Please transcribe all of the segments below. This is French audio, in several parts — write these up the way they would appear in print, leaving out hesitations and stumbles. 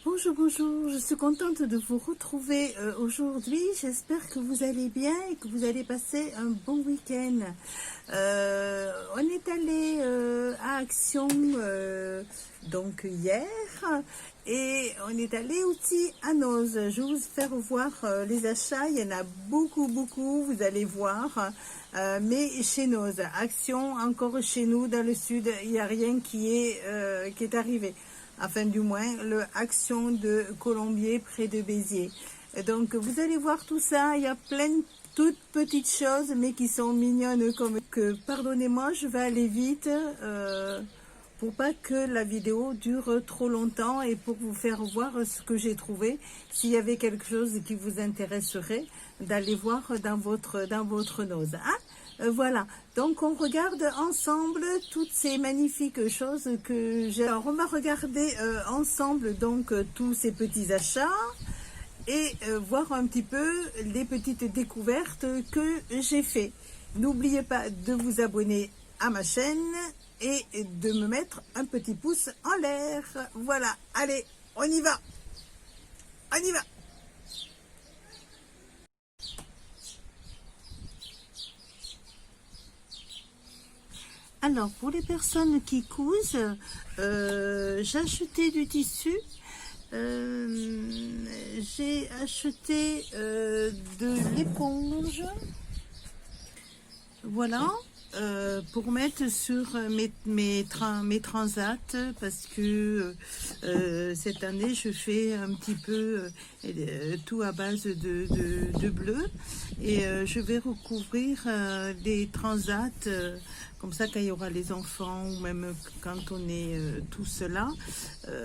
Bonjour, bonjour, je suis contente de vous retrouver aujourd'hui. J'espère que vous allez bien et que vous allez passer un bon week-end. On est allé à Action donc hier et on est allé aussi à Noz. Je vais vous faire voir les achats. Il y en a beaucoup, vous allez voir. Mais chez Noz, Action, encore chez nous dans le sud, il n'y a rien qui est arrivé. Enfin, du moins, le Action de Colombier près de Béziers. Donc, vous allez voir tout ça. Il y a plein de toutes petites choses, mais qui sont mignonnes comme que. Pardonnez-moi, je vais aller vite pour pas que la vidéo dure trop longtemps et pour vous faire voir ce que j'ai trouvé. S'il y avait quelque chose qui vous intéresserait, d'aller voir dans votre Noz. Hein? Voilà, donc on regarde ensemble toutes ces magnifiques choses que j'ai. Alors on va regarder ensemble donc tous ces petits achats et voir un petit peu les petites découvertes que j'ai fait. N'oubliez pas de vous abonner à ma chaîne et de me mettre un petit pouce en l'air. Voilà, allez, on y va. On y va. Alors, pour les personnes qui cousent, j'ai acheté du tissu. J'ai acheté de l'éponge. Voilà. Pour mettre sur mes transats parce que cette année je fais un petit peu tout à base de bleu et je vais recouvrir des transats comme ça quand il y aura les enfants ou même quand on est tous là,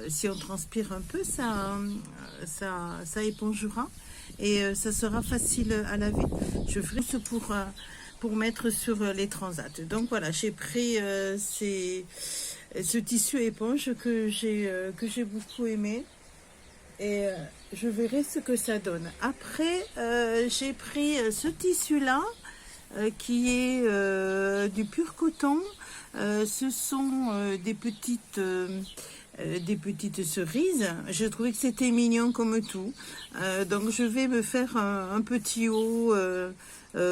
si on transpire un peu ça épongera et ça sera facile à laver. Je ferai ce pour mettre sur les transats. Donc voilà, j'ai pris ce tissu éponge que j'ai beaucoup aimé et je verrai ce que ça donne. Après, j'ai pris ce tissu là qui est du pur coton. Ce sont des petites cerises. Je trouvais que c'était mignon comme tout. Donc je vais me faire un petit haut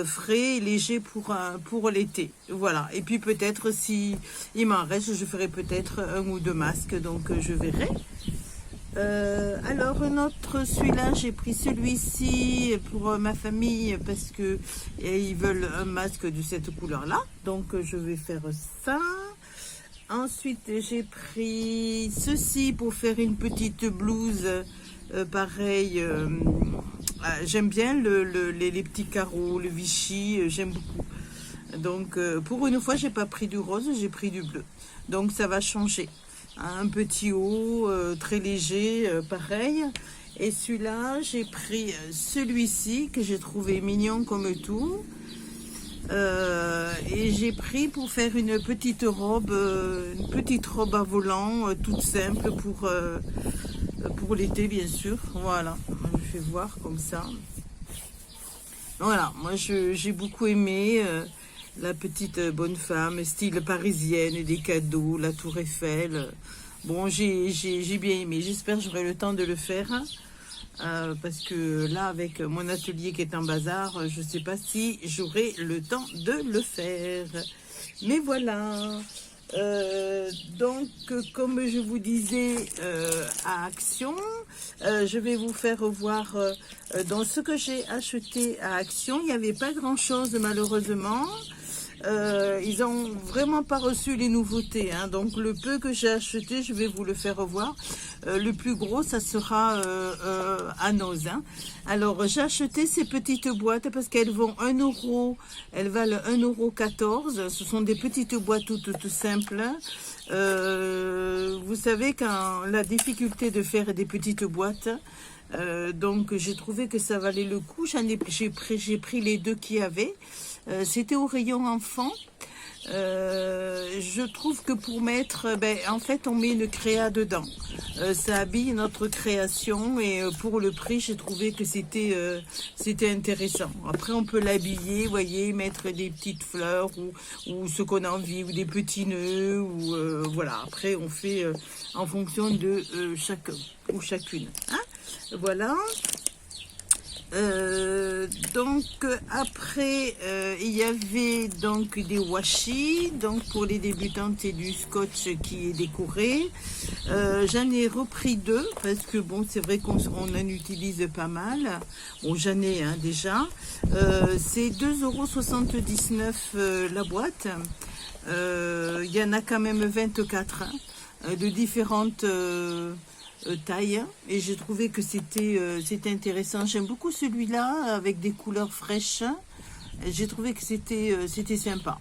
frais et léger pour l'été. Voilà. Et puis peut-être si il m'en reste, je ferai peut-être un ou deux masques. Donc je verrai. Alors celui-là, j'ai pris celui-ci pour ma famille parce que ils veulent un masque de cette couleur-là. Donc je vais faire ça. Ensuite, j'ai pris ceci pour faire une petite blouse. Pareil, j'aime bien les petits carreaux, le Vichy, j'aime beaucoup. Donc, pour une fois, j'ai pas pris du rose, j'ai pris du bleu. Donc, ça va changer. Un petit haut, très léger, pareil. Et celui-là, j'ai pris celui-ci que j'ai trouvé mignon comme tout. Et j'ai pris pour faire une petite robe à volant, toute simple pour l'été bien sûr. Voilà, je vais voir comme ça. Voilà, moi j'ai beaucoup aimé la petite bonne femme, style parisienne, des cadeaux, la Tour Eiffel. Bon, j'ai bien aimé. J'espère que j'aurai le temps de le faire. Parce que là, avec mon atelier qui est en bazar, je ne sais pas si j'aurai le temps de le faire. Mais voilà. Donc, comme je vous disais, à Action, je vais vous faire voir dans ce que j'ai acheté à Action. Il n'y avait pas grand-chose malheureusement. Ils ont vraiment pas reçu les nouveautés, hein. Donc le peu que j'ai acheté, je vais vous le faire voir. Le plus gros, ça sera à Noz, hein. Alors j'ai acheté ces petites boîtes parce qu'elles vont 1 €, elles valent 1,14 €. Ce sont des petites boîtes tout simples. Vous savez, quand la difficulté de faire des petites boîtes, donc j'ai trouvé que ça valait le coup. J'ai pris les deux qu'il y avait. C'était au rayon enfant. Je trouve que pour mettre, en fait, on met une créa dedans. ça habille notre création et pour le prix, j'ai trouvé que c'était intéressant. Après, on peut l'habiller, vous voyez, mettre des petites fleurs ou ce qu'on a envie, ou des petits nœuds, ou voilà. Après, on fait en fonction de chacun ou chacune. Hein, voilà. Donc après il y avait donc des washi, donc pour les débutantes c'est du scotch qui est décoré. J'en ai repris 2 parce que bon, c'est vrai qu'on en utilise pas mal. Bon, j'en ai déjà. C'est 2,79 € la boîte. Il y en a quand même 24 de différentes taille, et j'ai trouvé que c'était intéressant. J'aime beaucoup celui-là avec des couleurs fraîches. J'ai trouvé que c'était sympa.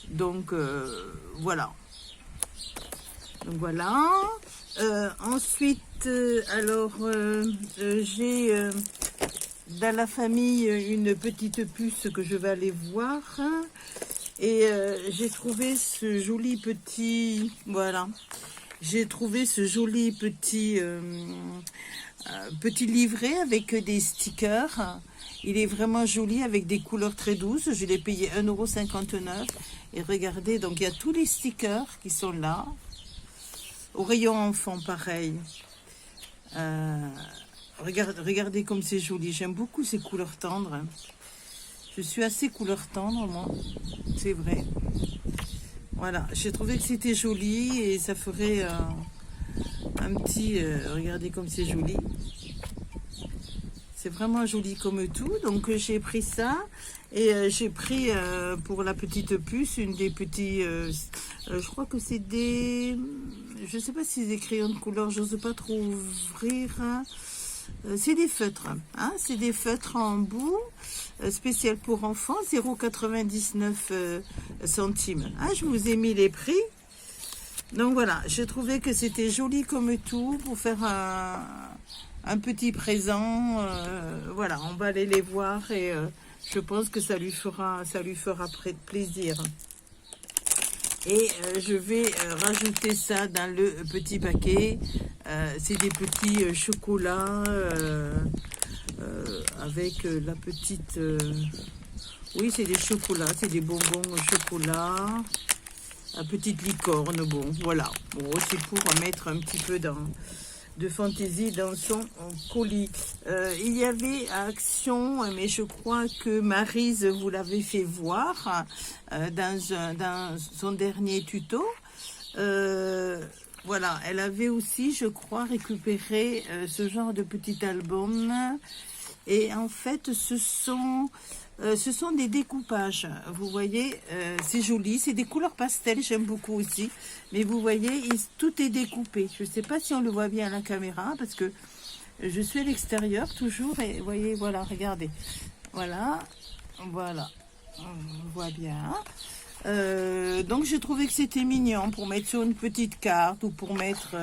Donc voilà. Donc voilà. Ensuite, alors j'ai dans la famille une petite puce que je vais aller voir. Et j'ai trouvé ce joli petit, voilà. J'ai trouvé ce joli petit livret avec des stickers. Il est vraiment joli avec des couleurs très douces. Je l'ai payé 1,59 €. Et regardez, donc il y a tous les stickers qui sont là. Au rayon enfant, pareil. Regardez comme c'est joli. J'aime beaucoup ces couleurs tendres. Je suis assez couleur tendre, moi. C'est vrai. Voilà, j'ai trouvé que c'était joli et ça ferait un petit... regardez comme c'est joli. C'est vraiment joli comme tout. Donc j'ai pris ça et j'ai pris pour la petite puce une des petits... je crois que c'est des... Je sais pas si c'est des crayons de couleur, je n'ose pas trop ouvrir. C'est des feutres. Hein, c'est des feutres en bout. Spécial pour enfants, 0,99 centimes. Hein, je vous ai mis les prix. Donc voilà, j'ai trouvé que c'était joli comme tout pour faire un petit présent. Voilà, on va aller les voir et je pense que ça lui fera plaisir. Et je vais rajouter ça dans le petit paquet. C'est des petits chocolats avec la petite... oui, c'est des chocolats, c'est des bonbons au chocolat. La petite licorne, bon, voilà. Bon, c'est pour mettre un petit peu de fantaisie dans son colis. Il y avait Action, mais je crois que Maryse vous l'avait fait voir dans son dernier tuto. Voilà, elle avait aussi, je crois, récupéré ce genre de petit album. Et en fait, ce sont des découpages. Vous voyez, c'est joli. C'est des couleurs pastel, j'aime beaucoup aussi. Mais vous voyez, tout est découpé. Je ne sais pas si on le voit bien à la caméra, parce que je suis à l'extérieur toujours. Et vous voyez, voilà, regardez. Voilà, voilà. On voit bien. Donc, j'ai trouvé que c'était mignon pour mettre sur une petite carte ou pour mettre...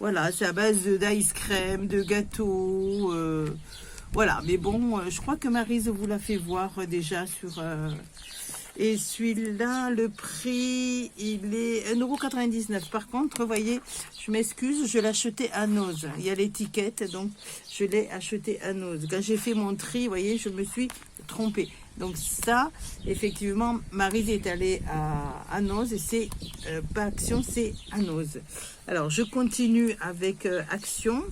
voilà, c'est à base d'ice cream, de gâteau. Voilà, mais bon, je crois que Maryse vous l'a fait voir déjà sur... et celui-là, le prix, il est 1,99 €. Par contre, vous voyez, je m'excuse, je l'ai acheté à Noz. Il y a l'étiquette, donc je l'ai acheté à Noz. Quand j'ai fait mon tri, vous voyez, je me suis trompée. Donc ça, effectivement, Maryse est allée à Noz et c'est pas Action, c'est à Noz. Alors, je continue avec Action.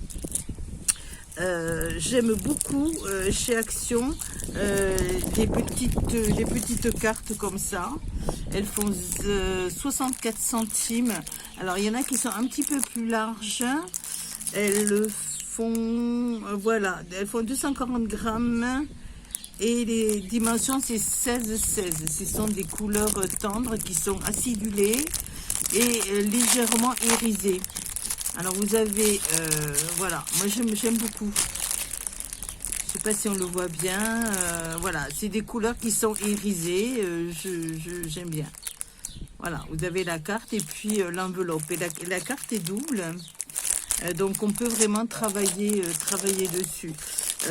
J'aime beaucoup chez Action des petites cartes comme ça. Elles font 64 centimes. Alors, il y en a qui sont un petit peu plus larges. Elles font, voilà, elles font 240 grammes. Et les dimensions, c'est 16-16. Ce sont des couleurs tendres qui sont acidulées et légèrement irisées. Alors, vous avez... voilà, moi, j'aime beaucoup. Je ne sais pas si on le voit bien. Voilà, c'est des couleurs qui sont irisées. J'aime bien. Voilà, vous avez la carte et puis l'enveloppe. Et la carte est double. Donc, on peut vraiment travailler dessus.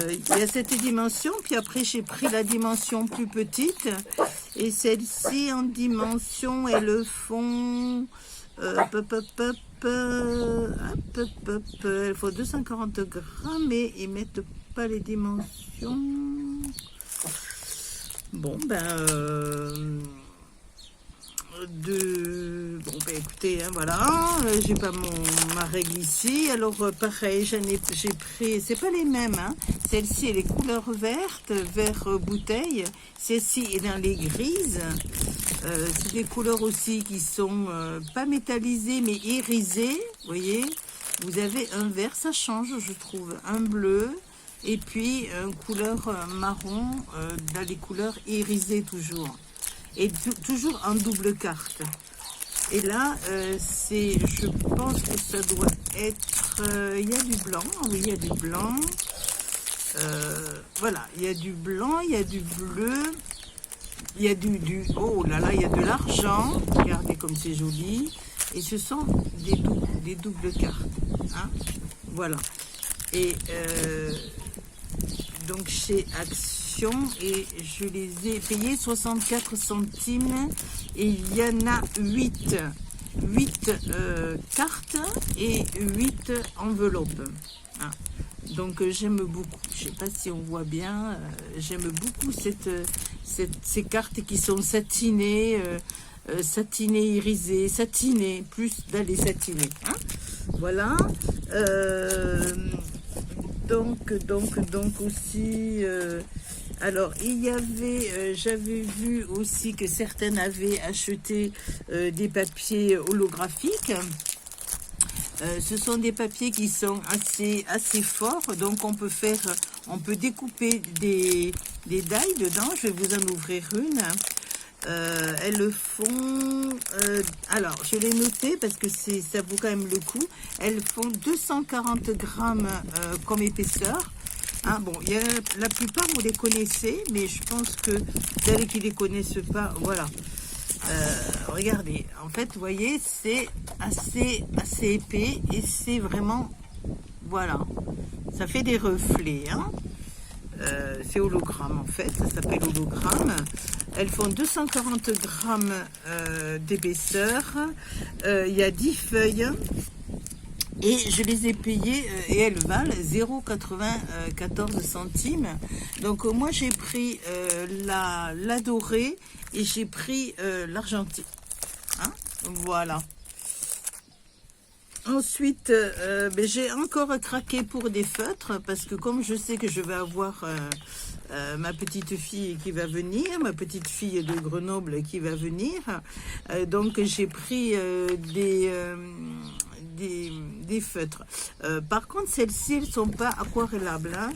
Il y a cette dimension, puis après j'ai pris la dimension plus petite et celle-ci en dimension elles font Il faut 240 grammes et ils mettent pas les dimensions. Bon, bon écoutez, hein, voilà, j'ai pas ma règle ici. Alors pareil, j'ai pris, c'est pas les mêmes, hein. Celle-ci elle est couleur verte, vert bouteille. Celle-ci est dans les grises. C'est des couleurs aussi qui sont pas métallisées mais irisées. Vous voyez, vous avez un vert, ça change, je trouve, un bleu et puis une couleur marron dans les couleurs irisées toujours. Et toujours en double carte. Et là, je pense que ça doit être, il y a du blanc, oui, il y a du blanc. Voilà, il y a du blanc, il y a du bleu, il y a oh là là, il y a de l'argent. Regardez comme c'est joli. Et ce sont des doubles cartes. Hein, voilà. Et donc chez Action, et je les ai payés 64 centimes et il y en a 8 cartes et 8 enveloppes. Hein. Donc j'aime beaucoup, je sais pas si on voit bien, j'aime beaucoup ces cartes qui sont satinées, satinées, irisées, satinées, plus d'aller satiner. Hein. Voilà. Donc aussi, alors il y avait, j'avais vu aussi que certaines avaient acheté des papiers holographiques. Ce sont des papiers qui sont assez forts, donc on peut découper des dailles dedans. Je vais vous en ouvrir une. Elles font, alors je l'ai noté parce que ça vaut quand même le coup. Elles font 240 grammes comme épaisseur. Hein, bon, la plupart vous les connaissez, mais je pense que celles qui les connaissent pas, voilà. Regardez, en fait, vous voyez, c'est assez épais et c'est vraiment, voilà, ça fait des reflets. Hein. C'est hologramme en fait, ça s'appelle hologramme. Elles font 240 grammes d'épaisseur. Il y a 10 feuilles et je les ai payées et elles valent 0,94 centimes. Donc moi j'ai pris la dorée et j'ai pris l'argentique. Hein, voilà. Ensuite, j'ai encore craqué pour des feutres parce que comme je sais que je vais avoir ma petite fille qui va venir, ma petite fille de Grenoble qui va venir, donc j'ai pris des feutres. Par contre, celles-ci, elles ne sont pas aquarellables. Hein.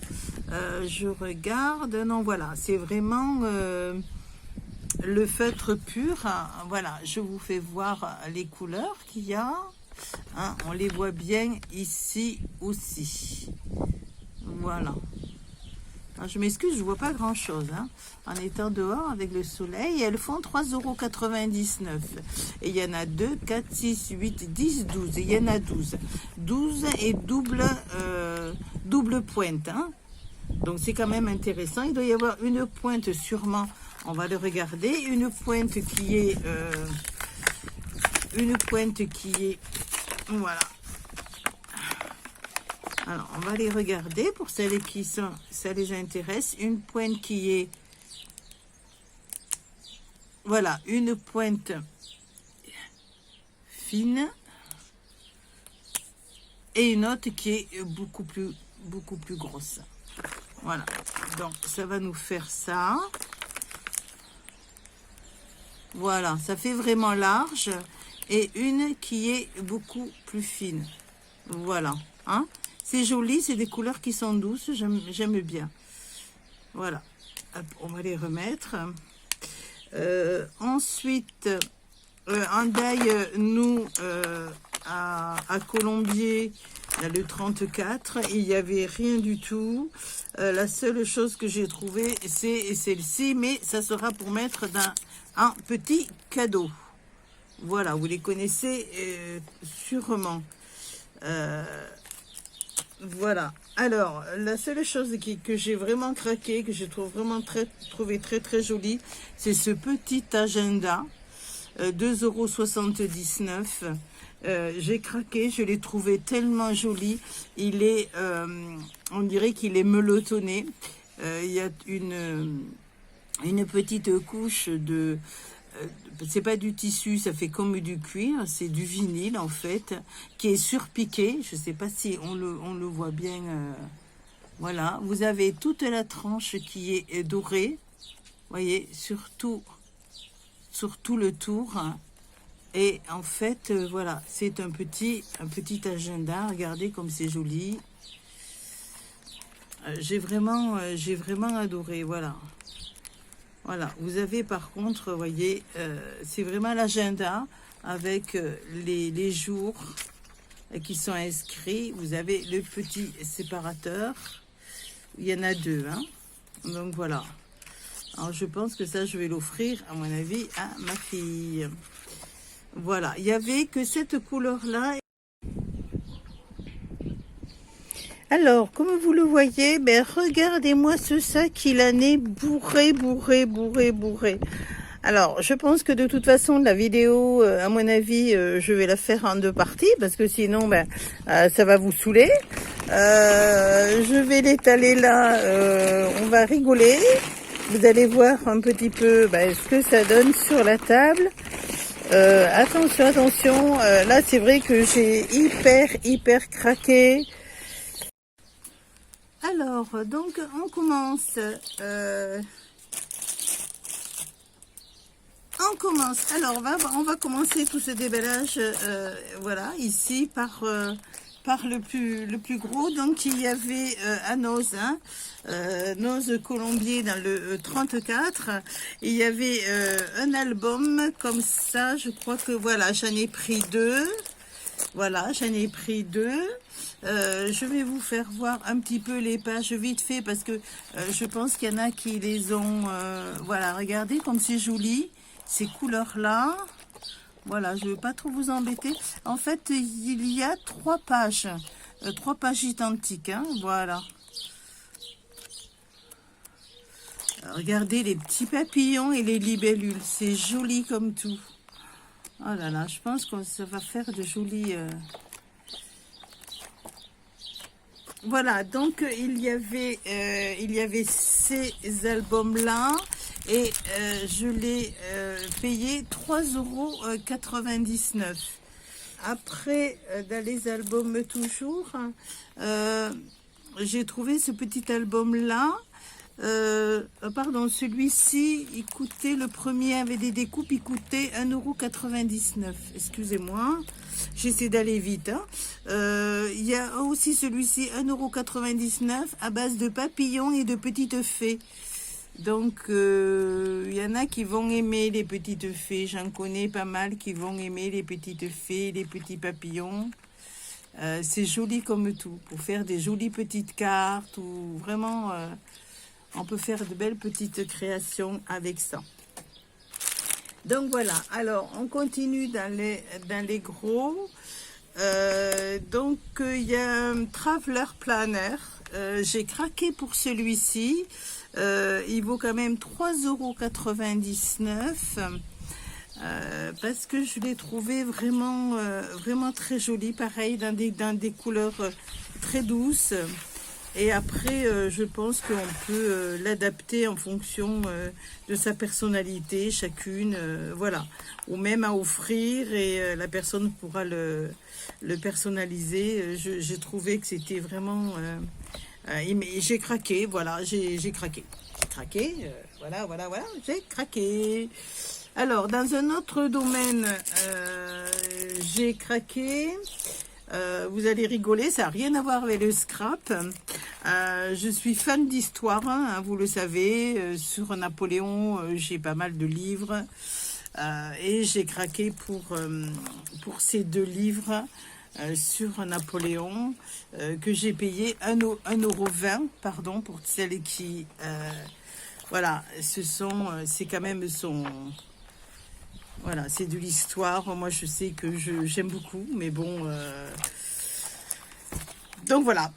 Je regarde, non, voilà, c'est vraiment le feutre pur. Voilà, je vous fais voir les couleurs qu'il y a. Hein, on les voit bien ici aussi. Voilà. Alors, je m'excuse, je ne vois pas grand chose hein, en étant dehors avec le soleil. Elles font 3,99 €. Et il y en a 2, 4, 6, 8, 10, 12. Et il y en a 12. 12 et double pointe. Hein. Donc c'est quand même intéressant. Il doit y avoir une pointe sûrement. On va le regarder. Une pointe qui est... voilà. Alors, on va les regarder pour celles qui sont, ça les intéresse. Une pointe qui est, voilà, une pointe fine et une autre qui est beaucoup plus grosse. Voilà. Donc, ça va nous faire ça. Voilà, ça fait vraiment large. Et une qui est beaucoup plus fine. Voilà. Hein? C'est joli, c'est des couleurs qui sont douces, j'aime bien. Voilà. Hop, on va les remettre. Ensuite, en daille, nous, à Colombier, le 34, il n'y avait rien du tout. La seule chose que j'ai trouvée, c'est celle-ci, mais ça sera pour mettre dans un petit cadeau. Voilà, vous les connaissez sûrement. Voilà. Alors, la seule chose que j'ai vraiment craqué, que je trouve vraiment trouvé très très joli, c'est ce petit agenda. 2,79 €. J'ai craqué, je l'ai trouvé tellement joli. Il est, on dirait qu'il est meletonné. Il y a une petite couche de... c'est pas du tissu, ça fait comme du cuir, c'est du vinyle en fait, qui est surpiqué. Je sais pas si on le voit bien. Voilà, vous avez toute la tranche qui est dorée, voyez, sur tout le tour. Et en fait, voilà, c'est un petit agenda. Regardez comme c'est joli. J'ai vraiment adoré, voilà. Voilà, vous avez par contre, vous voyez, c'est vraiment l'agenda avec les jours qui sont inscrits. Vous avez le petit séparateur. Il y en a deux, hein. Donc voilà. Alors je pense que ça, je vais l'offrir, à mon avis, à ma fille. Voilà, il n'y avait que cette couleur-là. Alors, comme vous le voyez, ben regardez-moi ce sac, il en est bourré. Alors, je pense que de toute façon, la vidéo, à mon avis, je vais la faire en 2 parties, parce que sinon, ben, ça va vous saouler. Je vais l'étaler là, on va rigoler. Vous allez voir un petit peu ben, ce que ça donne sur la table. Attention, là c'est vrai que j'ai hyper craqué. Alors, donc on commence. Alors, on va commencer tout ce déballage, voilà, ici par le plus gros. Donc il y avait un Noz, hein, Noz Colombier dans le 34. Il y avait un album comme ça, je crois que voilà, j'en ai pris 2. Voilà, j'en ai pris 2. Je vais vous faire voir un petit peu les pages vite fait parce que je pense qu'il y en a qui les ont... voilà, regardez comme c'est joli, ces couleurs-là. Voilà, je ne veux pas trop vous embêter. En fait, il y a 3 pages. 3 pages identiques, hein, voilà. Regardez les petits papillons et les libellules. C'est joli comme tout. Oh là là, je pense que ça va faire de jolis... Voilà, donc il y avait ces albums-là. Et je l'ai payé 3,99 €. Après, dans les albums toujours, j'ai trouvé ce petit album-là. Pardon, celui-ci, il coûtait, le premier avait des découpes, il coûtait 1,99 €. Excusez-moi, j'essaie d'aller vite. Hein. Il y a aussi celui-ci, 1,99 € à base de papillons et de petites fées. Donc, il y en a qui vont aimer les petites fées. J'en connais pas mal qui vont aimer les petites fées, les petits papillons. C'est joli comme tout. Pour faire des jolies petites cartes ou vraiment, on peut faire de belles petites créations avec ça. Donc voilà. Alors, on continue dans les gros. Donc, il y a un Traveler Planner. J'ai craqué pour celui-ci. Il vaut quand même 3,99 € parce que je l'ai trouvé vraiment très joli, pareil dans des couleurs très douces. Et après, je pense qu'on peut l'adapter en fonction de sa personnalité, chacune, voilà. Ou même à offrir et la personne pourra le personnaliser. J'ai trouvé que c'était vraiment... j'ai craqué, voilà, j'ai craqué. Voilà, j'ai craqué. Alors, dans un autre domaine, j'ai craqué. Vous allez rigoler, ça n'a rien à voir avec le scrap. Je suis fan d'histoire, hein, vous le savez. Sur Napoléon, j'ai pas mal de livres. Et j'ai craqué pour ces 2 livres sur Napoléon que j'ai payé 1,20 €, pardon, pour celles qui... voilà, c'est quand même son... Voilà, c'est de l'histoire. Moi, je sais que j'aime beaucoup, mais bon... Donc, voilà.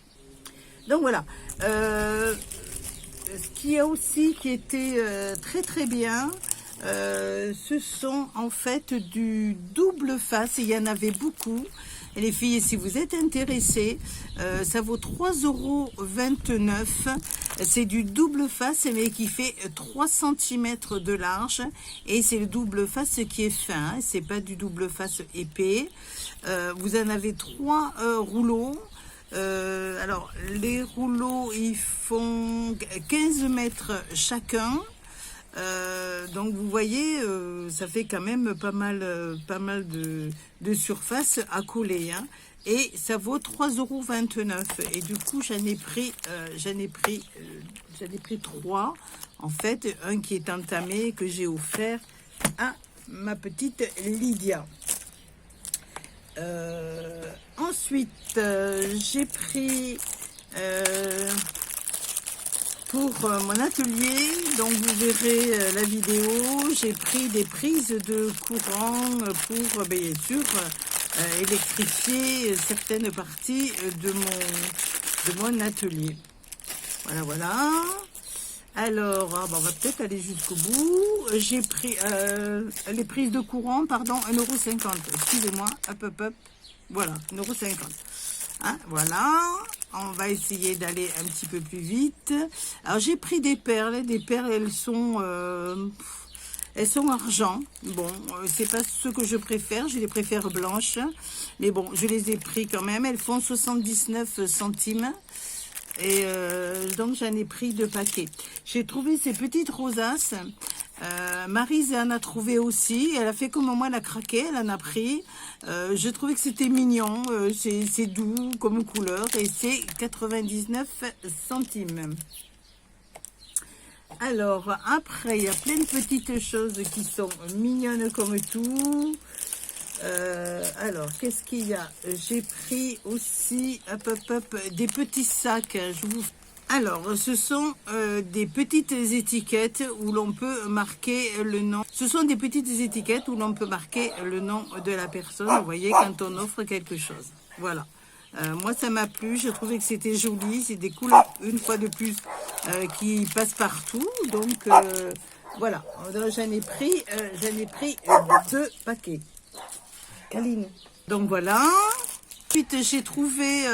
Ce qui a aussi qui était très bien, Ce sont en fait du double face. Il y en avait beaucoup. Et les filles, si vous êtes intéressées, ça vaut 3,29 €. C'est du double face, mais qui fait 3 cm de large. Et c'est le double face qui est fin. C'est pas du double face épais. Vous en avez 3 rouleaux. Alors, les rouleaux, ils font 15 mètres chacun. Donc vous voyez, ça fait quand même pas mal de surface à coller, hein. Et ça vaut 3,29 €. Et du coup, j'en ai pris 3. En fait, un qui est entamé, que j'ai offert à ma petite Lydia. Ensuite, j'ai pris pour mon atelier, donc vous verrez la vidéo, j'ai pris des prises de courant pour bien sûr électrifier certaines parties de mon atelier. Voilà. Alors, on va peut-être aller jusqu'au bout. J'ai pris les prises de courant, pardon, 1,50 €. Excusez-moi, hop. Voilà, 1,50 €. Hein, voilà, on va essayer d'aller un petit peu plus vite. Alors j'ai pris des perles, elles sont argent. Bon, c'est pas ce que je préfère, je les préfère blanches, mais bon, je les ai pris quand même. Elles font 79 centimes. Et donc j'en ai pris 2 paquets. J'ai trouvé ces petites rosaces. Maryse en a trouvé aussi. Elle a fait comme moi, elle a craqué, elle en a pris. Je trouvais que c'était mignon. C'est doux comme couleur. Et c'est 99 centimes. Alors, après, il y a plein de petites choses qui sont mignonnes comme tout. Alors, qu'est-ce qu'il y a? J'ai pris aussi des petits sacs. Alors, ce sont des petites étiquettes où l'on peut marquer le nom. Ce sont des petites étiquettes où l'on peut marquer le nom de la personne, vous voyez, quand on offre quelque chose. Voilà. Moi, ça m'a plu. Je trouvais que c'était joli. C'est des couleurs, une fois de plus, qui passent partout. Donc, voilà. J'en ai pris 2 paquets. Caline. Donc voilà. Ensuite, j'ai trouvé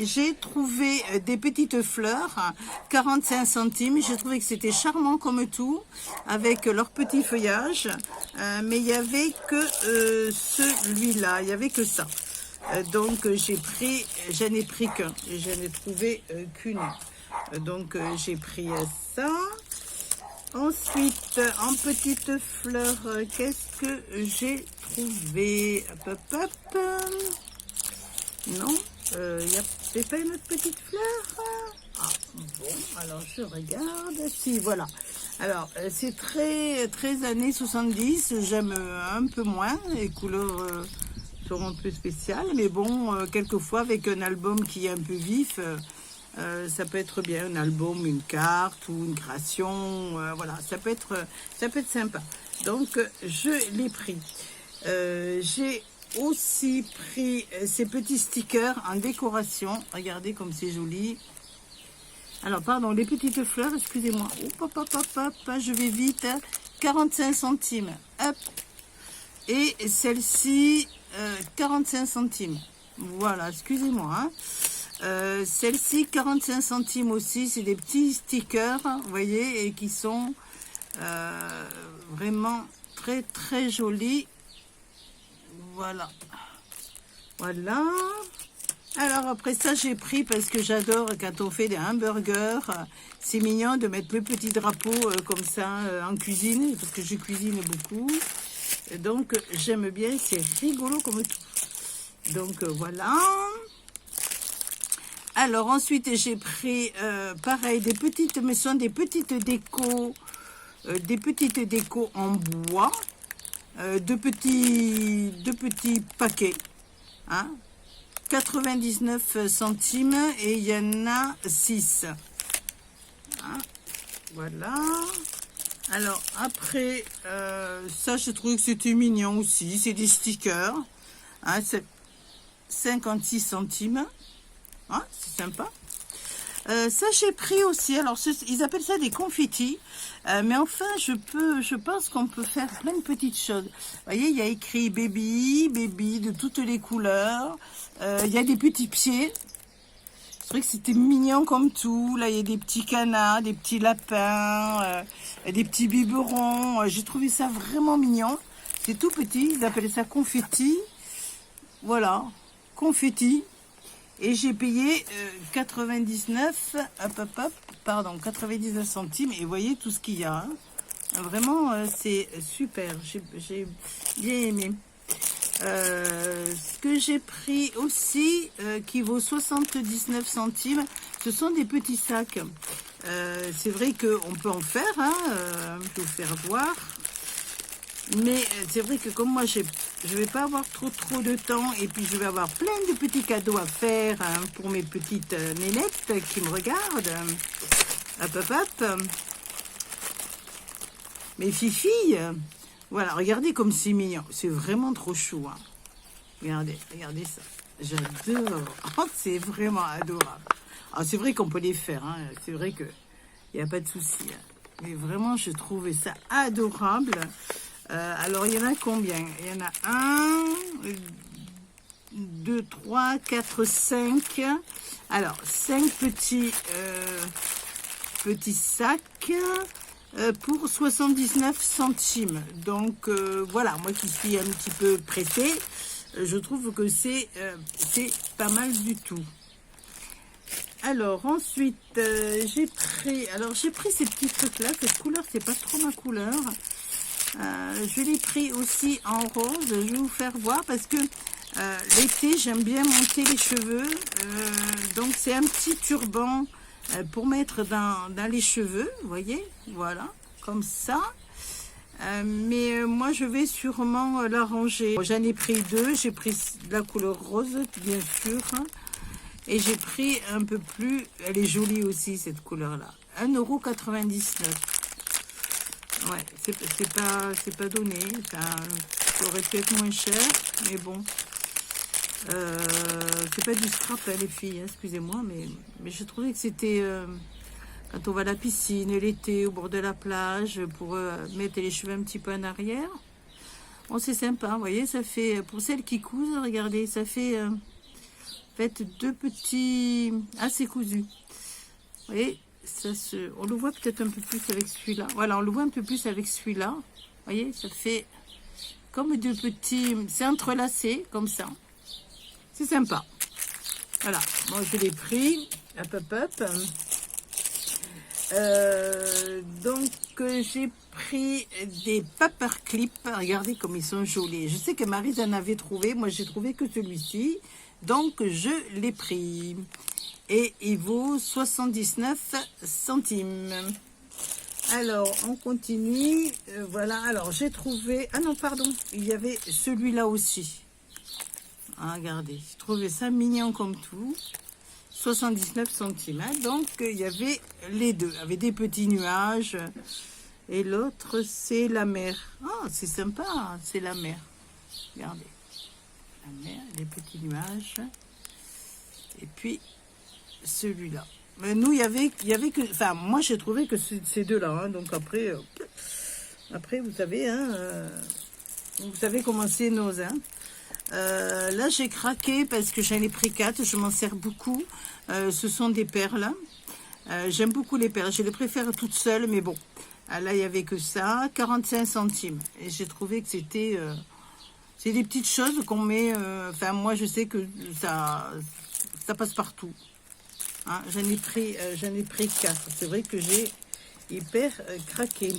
j'ai trouvé des petites fleurs, 45 centimes. J'ai trouvé que c'était charmant comme tout, avec leur petit feuillage. Mais il n'y avait que celui-là, il n'y avait que ça. Donc j'en ai pris qu'un. Et j'en ai trouvé qu'une. Donc j'ai pris ça. Ensuite, en petites fleurs, qu'est-ce que j'ai trouvé? Hop. Non, il n'y a pas une autre petite fleur? Ah, bon, alors je regarde. Si, voilà. Alors, c'est très années 70. J'aime un peu moins. Les couleurs seront un peu spéciales. Mais bon, quelquefois, avec un album qui est un peu vif... ça peut être bien, un album, une carte ou une création, voilà, ça peut être sympa. Donc, je l'ai pris. J'ai aussi pris ces petits stickers en décoration. Regardez comme c'est joli. Alors, pardon, les petites fleurs, excusez-moi. Hop, je vais vite. 45 centimes. Hop. Et celle-ci, 45 centimes. Voilà, excusez-moi, hein. Celle-ci 45 centimes aussi, c'est des petits stickers, vous voyez, et qui sont vraiment très jolis. Voilà. Alors après ça, j'ai pris, parce que j'adore quand on fait des hamburgers, c'est mignon de mettre le petit drapeau comme ça en cuisine, parce que je cuisine beaucoup. Et donc j'aime bien, c'est rigolo comme tout. Donc voilà. Alors ensuite j'ai pris pareil des petites, mais ce sont des petites décos en bois, deux petits paquets, hein, 99 centimes et il y en a 6. Hein, voilà. Alors après ça, je trouve que c'était mignon aussi, c'est des stickers, hein, c'est 56 centimes. Ah, c'est sympa. Ça j'ai pris aussi. Alors ils appellent ça des confettis, mais enfin je pense qu'on peut faire plein de petites choses. Vous voyez, il y a écrit baby, baby de toutes les couleurs. Il y a des petits pieds. C'est vrai que c'était mignon comme tout. Là, il y a des petits canards, des petits lapins, des petits biberons. J'ai trouvé ça vraiment mignon. C'est tout petit. Ils appellent ça confetti. Voilà, confetti. Et j'ai payé 99, pardon, 99 centimes. Et vous voyez tout ce qu'il y a. Hein. Vraiment, c'est super. J'ai bien aimé. Ce que j'ai pris aussi, qui vaut 79 centimes, ce sont des petits sacs. C'est vrai qu'on peut en faire, hein, je vais vous faire voir. Mais c'est vrai que comme moi, je vais pas avoir trop de temps, et puis je vais avoir plein de petits cadeaux à faire hein, pour mes petites nénettes qui me regardent. Hop, hop, hop. Mes filles. Voilà, regardez comme c'est mignon. C'est vraiment trop chou. Hein. Regardez ça. J'adore. Oh, c'est vraiment adorable. Alors, c'est vrai qu'on peut les faire. Hein. C'est vrai qu'il n'y a pas de souci. Hein. Mais vraiment, je trouvais ça adorable. Alors, il y en a combien? Il y en a 1, 2, 3, 4, 5. Alors, 5 petits sacs. Pour 79 centimes. Donc voilà, moi qui suis un petit peu pressée, je trouve que c'est pas mal du tout. Alors ensuite, j'ai pris ces petits trucs là. Cette couleur, c'est pas trop ma couleur. Je l'ai pris aussi en rose. Je vais vous faire voir parce que l'été, j'aime bien monter les cheveux. Donc c'est un petit turban pour mettre dans les cheveux, vous voyez, voilà, comme ça. Mais moi, je vais sûrement l'arranger. J'en ai pris 2, j'ai pris la couleur rose, bien sûr, et j'ai pris un peu plus, elle est jolie aussi, cette couleur-là, 1,99 €. Ouais, c'est pas donné, ça aurait pu être moins cher, mais bon. C'est pas du scrap hein, les filles, hein, excusez-moi, mais je trouvais que c'était quand on va à la piscine l'été au bord de la plage pour mettre les cheveux un petit peu en arrière. Bon, c'est sympa, vous voyez, ça fait pour celles qui cousent, regardez, ça fait fait 2 petits assez cousus. Vous voyez, on le voit peut-être un peu plus avec celui-là. Voilà, on le voit un peu plus avec celui-là. Vous voyez, ça fait comme 2 petits, c'est entrelacé comme ça. C'est sympa. Voilà. Bon, je l'ai pris. Hop, hop, hop. Donc, j'ai pris des paperclips. Regardez comme ils sont jolis. Je sais que Maryse en avait trouvé. Moi, j'ai trouvé que celui-ci. Donc, je l'ai pris. Et il vaut 79 centimes. Alors, on continue. Voilà. Alors, j'ai trouvé... Ah non, pardon. Il y avait celui-là aussi. Ah, regardez, j'ai trouvé ça mignon comme tout. 79 centimes. Hein. Donc, il y avait les deux. Il y avait des petits nuages. Et l'autre, c'est la mer. Ah, c'est sympa, hein, c'est la mer. Regardez. La mer, les petits nuages. Et puis, celui-là. Mais nous, il y avait que... Enfin, moi, j'ai trouvé que ces deux-là. Hein. Donc, après, vous savez, hein, vous savez comment c'est nos... Hein. Là j'ai craqué parce que j'en ai pris 4, je m'en sers beaucoup. Ce sont des perles. J'aime beaucoup les perles, je les préfère toutes seules, mais bon. Là il n'y avait que ça, 45 centimes. Et j'ai trouvé que c'était... c'est des petites choses qu'on met... Enfin moi je sais que ça passe partout. Hein, j'en ai pris 4. C'est vrai que j'ai hyper craqué.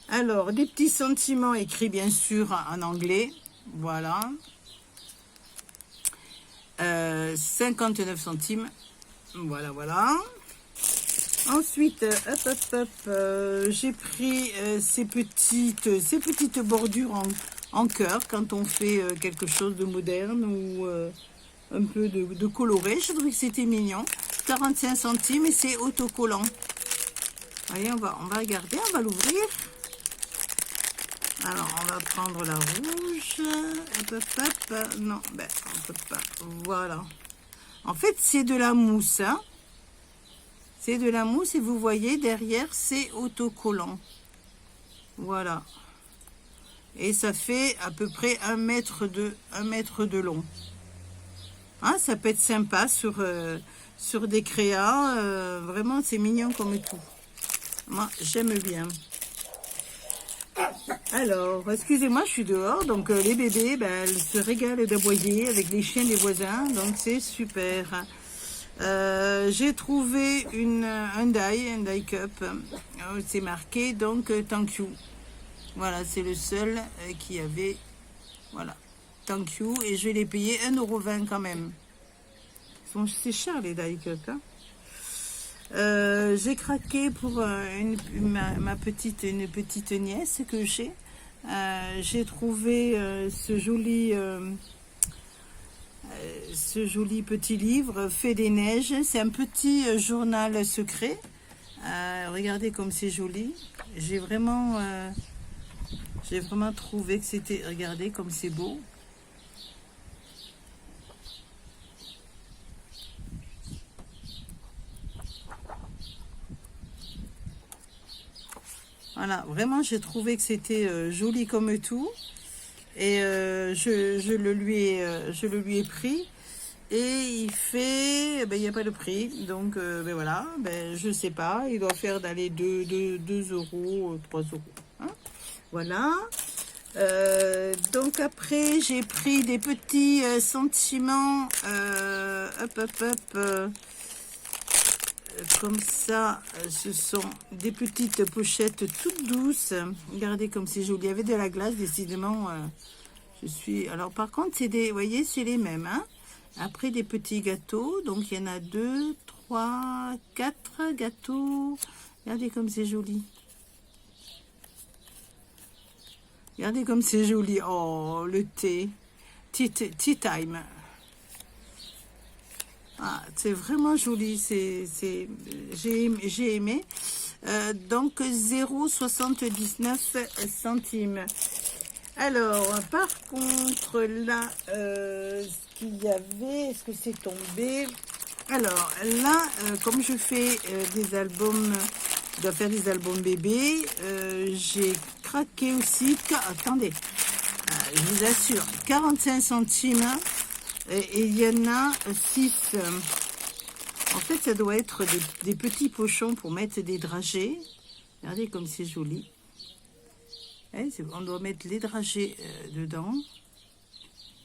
Alors, des petits sentiments écrits bien sûr en anglais. Voilà. 59 centimes. Voilà, voilà. Ensuite, hop, hop, hop, j'ai pris ces petites bordures en cœur quand on fait quelque chose de moderne ou un peu de coloré. Je trouvais que c'était mignon. 45 centimes et c'est autocollant. Voyez, on va regarder, on va l'ouvrir. Alors, on va prendre la rouge. Hop, hop, hop. Non, ben, on peut pas. Voilà. En fait, c'est de la mousse. Hein. C'est de la mousse et vous voyez derrière c'est autocollant. Voilà. Et ça fait à peu près 1 mètre de long. Hein, ça peut être sympa sur des créas. Vraiment c'est mignon comme tout. Moi j'aime bien. Alors, excusez-moi, je suis dehors, donc les bébés, ben, elles se régalent d'aboyer avec les chiens des voisins, donc c'est super. J'ai trouvé un die cup, c'est marqué donc thank you. Voilà, c'est le seul qui avait, voilà, thank you, et je l'ai payé 1,20 € quand même. C'est cher les die cup, hein. J'ai craqué pour une petite nièce que j'ai. J'ai trouvé ce joli petit livre Fée des neiges. C'est un petit journal secret. Regardez comme c'est joli. J'ai vraiment trouvé que c'était... Regardez comme c'est beau. Voilà, vraiment j'ai trouvé que c'était joli comme tout. Et je le lui ai pris. Et il fait, ben, il n'y a pas de prix. Donc ben voilà, ben, je sais pas, il doit faire d'aller 2 €, 3 €. Hein, voilà. Donc après j'ai pris des petits sentiments comme ça. Ce sont des petites pochettes toutes douces. Regardez comme c'est joli. Il y avait de la glace, décidément. Je suis... Alors par contre, c'est des... Vous voyez, c'est les mêmes. Hein. Après, des petits gâteaux. Donc il y en a 2, 3, 4 gâteaux. Regardez comme c'est joli. Regardez comme c'est joli. Oh, le thé. Tea time. Ah, c'est vraiment joli. J'ai aimé. Donc 0,79 centimes. Alors, par contre, là, ce qu'il y avait, est-ce que c'est tombé? Alors, là, comme je fais des albums, je dois faire des albums bébés, j'ai craqué aussi, attendez, je vous assure, 45 centimes, et il y en a 6. En fait, ça doit être des petits pochons pour mettre des dragées. Regardez comme c'est joli. On doit mettre les dragées dedans.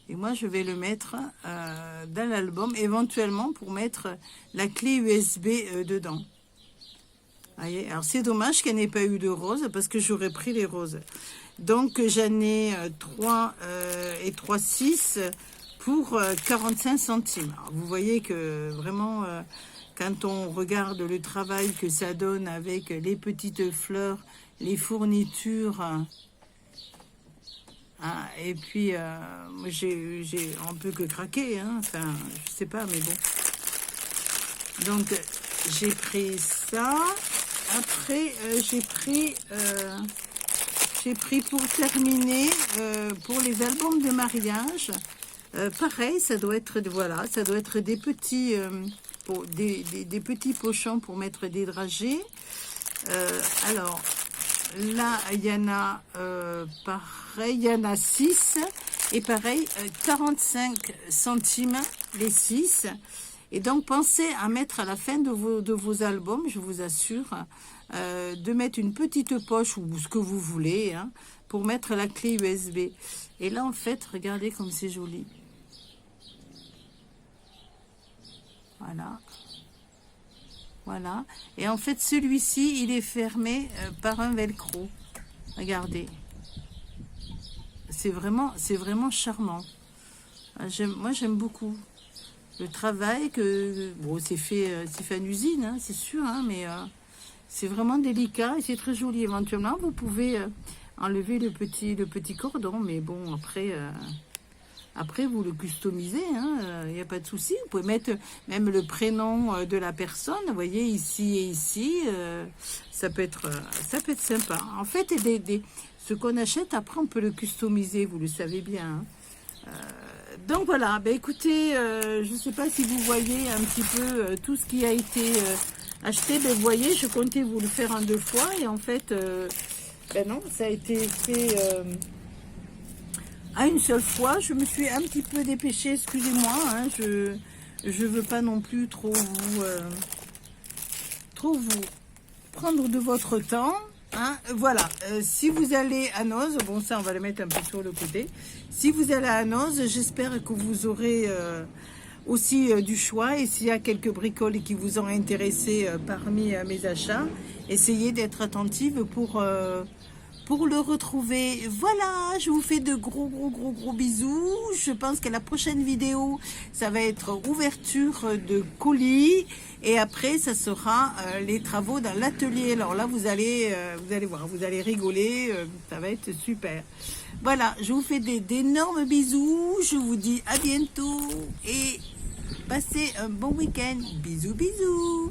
Et moi, je vais le mettre dans l'album, éventuellement pour mettre la clé USB dedans. Voyez, alors, c'est dommage qu'il n'y ait pas eu de rose, parce que j'aurais pris les roses. Donc, j'en ai 3 et 3, 6 pour 45 centimes. Alors, vous voyez que vraiment, quand on regarde le travail que ça donne avec les petites fleurs, les fournitures... Ah, et puis, moi, j'ai un peu que craqué, hein. Enfin, je sais pas, mais bon. Donc, j'ai pris ça. Après, j'ai pris pour terminer, pour les albums de mariage. Pareil, ça doit être, voilà, ça doit être des petits, des petits pochons pour mettre des dragées. Alors... Là, il y en a, pareil, il y en a 6. Et pareil, 45 centimes les 6. Et donc, pensez à mettre à la fin de vos albums, je vous assure, de mettre une petite poche ou ce que vous voulez, hein, pour mettre la clé USB. Et là, en fait, regardez comme c'est joli. Voilà. Voilà. Et en fait, celui-ci, il est fermé par un velcro. Regardez. C'est vraiment charmant. Moi, j'aime beaucoup. Le travail que... Bon, c'est fait en usine, hein, c'est sûr, hein, mais c'est vraiment délicat et c'est très joli. Éventuellement, vous pouvez enlever le petit cordon, mais bon, après, vous le customisez, il n'y a pas de souci. Vous pouvez mettre même le prénom de la personne, vous voyez, ici et ici. Ça peut être sympa. En fait, ce qu'on achète, après, on peut le customiser, vous le savez bien. Hein. Donc voilà, ben écoutez, je ne sais pas si vous voyez un petit peu tout ce qui a été acheté. Ben, vous voyez, je comptais vous le faire en 2 fois. Et en fait, ben non, ça a été fait à une seule fois. Je me suis un petit peu dépêchée, excusez-moi. Hein, je veux pas non plus trop vous prendre de votre temps. Hein, voilà, si vous allez à Noz, bon ça on va le mettre un peu sur le côté. Si vous allez à Noz, j'espère que vous aurez aussi du choix. Et s'il y a quelques bricoles qui vous ont intéressé parmi mes achats, essayez d'être attentive pour le retrouver. Voilà, je vous fais de gros bisous. Je pense que la prochaine vidéo, ça va être ouverture de colis. Et après, ça sera les travaux dans l'atelier. Alors là, vous allez voir, vous allez rigoler. Ça va être super. Voilà, je vous fais d'énormes bisous. Je vous dis à bientôt. Et passez un bon week-end. Bisous.